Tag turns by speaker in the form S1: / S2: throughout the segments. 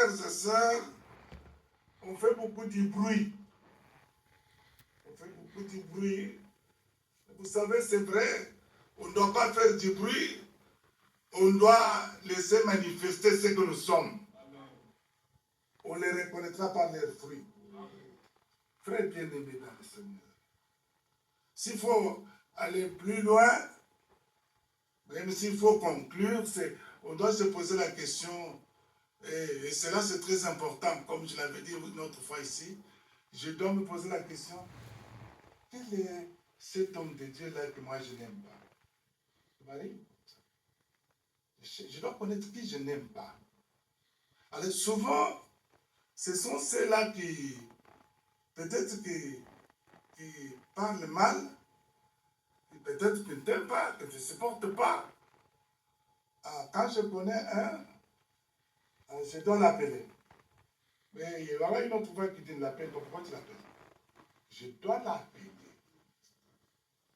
S1: frères et sœurs, on fait beaucoup de bruit. On fait beaucoup de bruit. Vous savez, c'est vrai, on ne doit pas faire du bruit. On doit laisser manifester ce que nous sommes. On les reconnaîtra par leurs fruits. Frères bien-aimés dans le Seigneur. S'il faut aller plus loin, même s'il faut conclure, on doit se poser la question, et cela c'est très important, comme je l'avais dit une autre fois ici, je dois me poser la question, quel est cet homme de Dieu-là que moi je n'aime pas? Je dois connaître qui je n'aime pas. Alors souvent, ce sont ceux-là qui, peut-être qui parlent mal, peut-être qui ne t'aiment pas, que tu ne supportes pas. Quand je connais un, je dois l'appeler. Mais il y aura une autre fois qui dit ne l'appelle pas. Pourquoi tu l'appelles? Je dois l'appeler.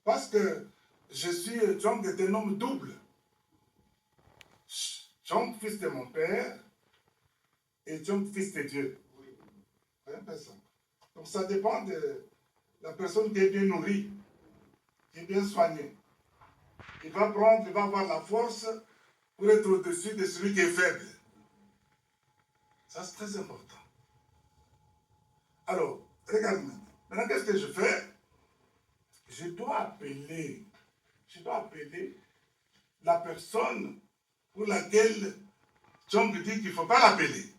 S1: Parce que je suis John qui est un homme double. John, fils de mon père, et John, fils de Dieu. Donc ça dépend de la personne qui est bien nourrie, qui est bien soignée. Il va avoir la force pour être au-dessus de celui qui est faible. Ça, c'est très important. Alors, regarde maintenant. Maintenant, qu'est-ce que je fais? Je dois appeler la personne pour laquelle John dit qu'il ne faut pas l'appeler.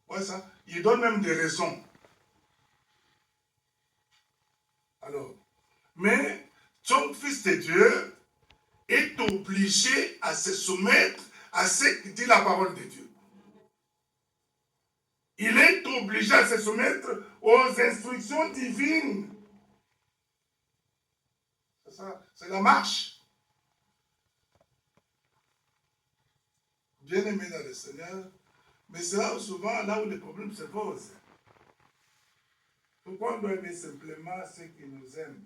S1: Ouais, ça. Il donne même des raisons. Alors, mais John, fils de Dieu, est obligé à se soumettre à ce que dit la parole de Dieu. Il est obligé à se soumettre aux instructions divines. C'est ça, c'est la marche. Bien aimé dans le Seigneur, mais c'est là où souvent, là où les problèmes se posent. Pourquoi on doit aimer simplement ceux qui nous aiment?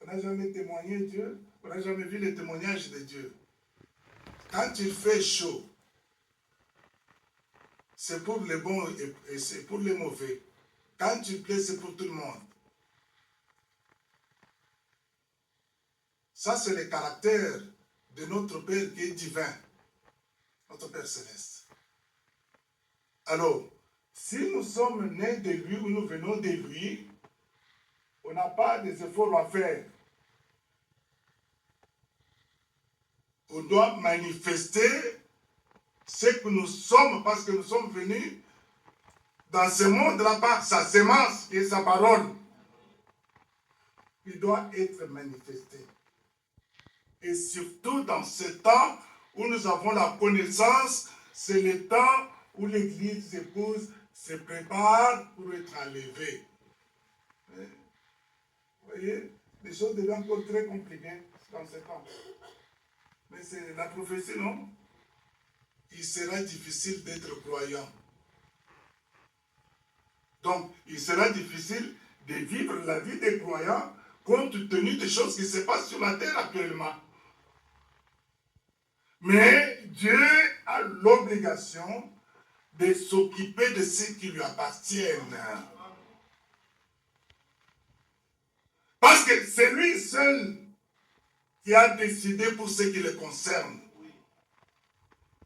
S1: On n'a jamais témoigné Dieu, on n'a jamais vu les témoignages de Dieu. Quand il fait chaud, c'est pour les bons et c'est pour les mauvais. Quand il plaît, c'est pour tout le monde. Ça, c'est le caractère de notre Père qui est divin, notre Père céleste. Alors, si nous sommes nés de lui ou nous venons de lui, on n'a pas des efforts à faire. On doit manifester ce que nous sommes parce que nous sommes venus dans ce monde-là par sa sémence et sa parole. Il doit être manifesté. Et surtout dans ce temps où nous avons la connaissance, c'est le temps où l'Église épouse se prépare pour être enlevée. Vous voyez, les choses deviennent encore très compliquées dans ce temps. Mais c'est la prophétie, non? Il sera difficile d'être croyant. Donc, il sera difficile de vivre la vie des croyants compte tenu des choses qui se passent sur la terre actuellement. Mais Dieu a l'obligation de s'occuper de ceux qui lui appartiennent. Parce que c'est lui seul qui a décidé pour ce qui le concerne.